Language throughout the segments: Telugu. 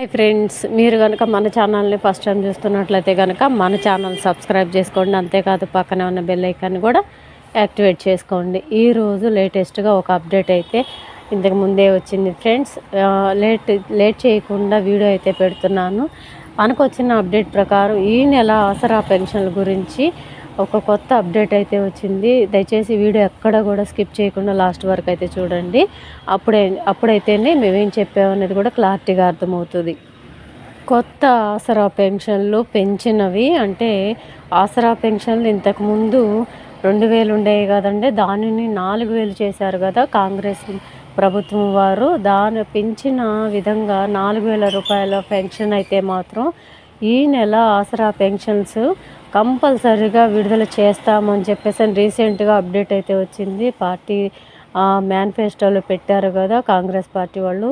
హాయ్ ఫ్రెండ్స్, మీరు కనుక మన ఛానల్ని ఫస్ట్ టైం చూస్తున్నట్లయితే కనుక మన ఛానల్ సబ్స్క్రైబ్ చేసుకోండి. అంతేకాదు పక్కనే ఉన్న బెల్ ఐకాన్ని కూడా యాక్టివేట్ చేసుకోండి. ఈరోజు లేటెస్ట్గా ఒక అప్డేట్ అయితే ఇంతకు ముందే వచ్చింది ఫ్రెండ్స్. లేట్ చేయకుండా వీడియో అయితే పెడుతున్నాను. మనకు వచ్చిన అప్డేట్ ప్రకారం ఈ నెల ఆసరా పెన్షన్ల గురించి ఒక కొత్త అప్డేట్ అయితే వచ్చింది. దయచేసి వీడియో ఎక్కడ కూడా స్కిప్ చేయకుండా లాస్ట్ వరకు అయితే చూడండి. అప్పుడైతేనే మేమేం చెప్పామనేది కూడా క్లారిటీగా అర్థమవుతుంది. కొత్త ఆసరా పెన్షన్లు పెంచినవి అంటే ఆసరా పెన్షన్లు ఇంతకుముందు 2000 ఉండేవి కదండి. దానిని 4000 చేశారు కదా కాంగ్రెస్ ప్రభుత్వం వారు. దాన్ని పెంచిన విధంగా 4000 రూపాయల పెన్షన్ అయితే మాత్రం ఈ నెల ఆసరా పెన్షన్స్ కంపల్సరీగా విడుదల చేస్తామని చెప్పేసి రీసెంట్గా అప్డేట్ అయితే వచ్చింది. పార్టీ మేనిఫెస్టోలో పెట్టారు కదా కాంగ్రెస్ పార్టీ వాళ్ళు.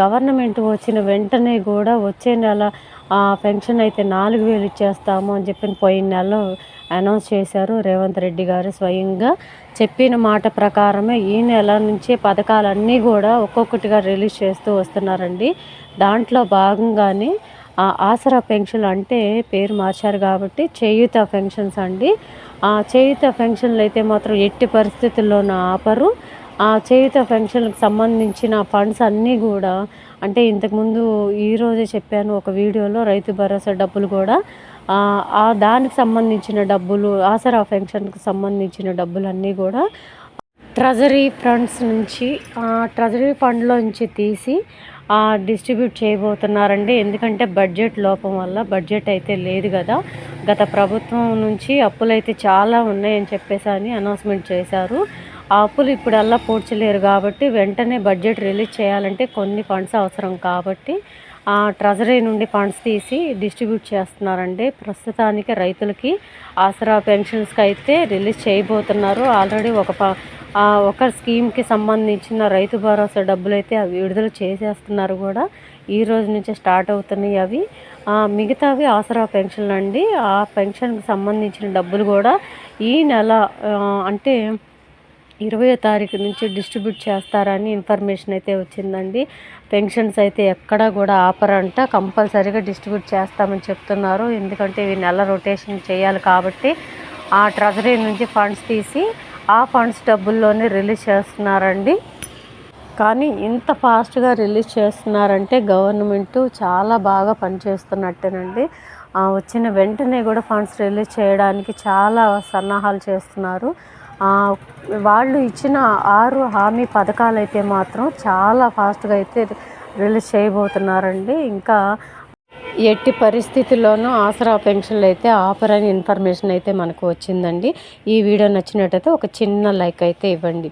గవర్నమెంట్ వచ్చిన వెంటనే కూడా వచ్చే నెల పెన్షన్ అయితే 4000 ఇచ్చేస్తాము అని చెప్పి పోయిన నెలలో అనౌన్స్ చేశారు రేవంత్ రెడ్డి గారు. స్వయంగా చెప్పిన మాట ప్రకారమే ఈ నెల నుంచే పథకాలన్నీ కూడా ఒక్కొక్కటిగా రిలీజ్ చేస్తూ వస్తున్నారండి. దాంట్లో భాగంగానే ఆసరా పెన్షన్ అంటే పేరు మార్చారు కాబట్టి చేయూత పెన్షన్స్ అండి. చేయూత పెన్షన్లు అయితే మాత్రం ఎట్టి పరిస్థితుల్లోనూ ఆపరు. చేయూత పెన్షన్కి సంబంధించిన ఫండ్స్ అన్నీ కూడా అంటే ఇంతకుముందు ఈరోజే చెప్పాను ఒక వీడియోలో, రైతు భరోసా డబ్బులు కూడా దానికి సంబంధించిన డబ్బులు, ఆసరా పెన్షన్కి సంబంధించిన డబ్బులన్నీ కూడా ట్రెజరీ ఫండ్లో నుంచి తీసి డిస్ట్రిబ్యూట్ చేయబోతున్నారండి. ఎందుకంటే బడ్జెట్ లోపం వల్ల బడ్జెట్ అయితే లేదు కదా. గత ప్రభుత్వం నుంచి అప్పులైతే చాలా ఉన్నాయని చెప్పేసి అనౌన్స్మెంట్ చేశారు. ఆ అప్పులు ఇప్పుడల్లా పూడ్చలేరు కాబట్టి వెంటనే బడ్జెట్ రిలీజ్ చేయాలంటే కొన్ని ఫండ్స్ అవసరం కాబట్టి ట్రెజరీ నుండి ఫండ్స్ తీసి డిస్ట్రిబ్యూట్ చేస్తున్నారండి. ప్రస్తుతానికి రైతులకి ఆసరా పెన్షన్స్కి అయితే రిలీజ్ చేయబోతున్నారు. ఆల్రెడీ ఒక స్కీమ్కి సంబంధించిన రైతు భరోసా డబ్బులు అయితే అవి విడుదల చేసేస్తున్నారు కూడా. ఈ రోజు నుంచే స్టార్ట్ అవుతున్నాయి అవి. మిగతావి ఆసరా పెన్షన్లు అండి. ఆ పెన్షన్కి సంబంధించిన డబ్బులు కూడా ఈ నెల అంటే 20వ తారీఖు నుంచి డిస్ట్రిబ్యూట్ చేస్తారని ఇన్ఫర్మేషన్ అయితే వచ్చిందండి. పెన్షన్స్ అయితే ఎక్కడా కూడా ఆపరంట, కంపల్సరీగా డిస్ట్రిబ్యూట్ చేస్తామని చెప్తున్నారు. ఎందుకంటే ఇవి నెల రొటేషన్ చేయాలి కాబట్టి ఆ ట్రెజరీ నుంచి ఫండ్స్ తీసి ఆ ఫండ్స్ డబ్బుల్లోనే రిలీజ్ చేస్తున్నారండి. కానీ ఇంత ఫాస్ట్గా రిలీజ్ చేస్తున్నారంటే గవర్నమెంట్ చాలా బాగా పనిచేస్తున్నట్టేనండి. వచ్చిన వెంటనే కూడా ఫండ్స్ రిలీజ్ చేయడానికి చాలా సన్నాహాలు చేస్తున్నారు. వాళ్ళు ఇచ్చిన 6 హామీ పథకాలు అయితే మాత్రం చాలా ఫాస్ట్గా అయితే రిలీజ్ చేయబోతున్నారండి. ఇంకా ఎట్టి పరిస్థితుల్లోనూ ఆసరా పెన్షన్లు అయితే ఆపరని ఇన్ఫర్మేషన్ అయితే మనకు వచ్చిందండి. ఈ వీడియో నచ్చినట్టయితే ఒక చిన్న లైక్ అయితే ఇవ్వండి.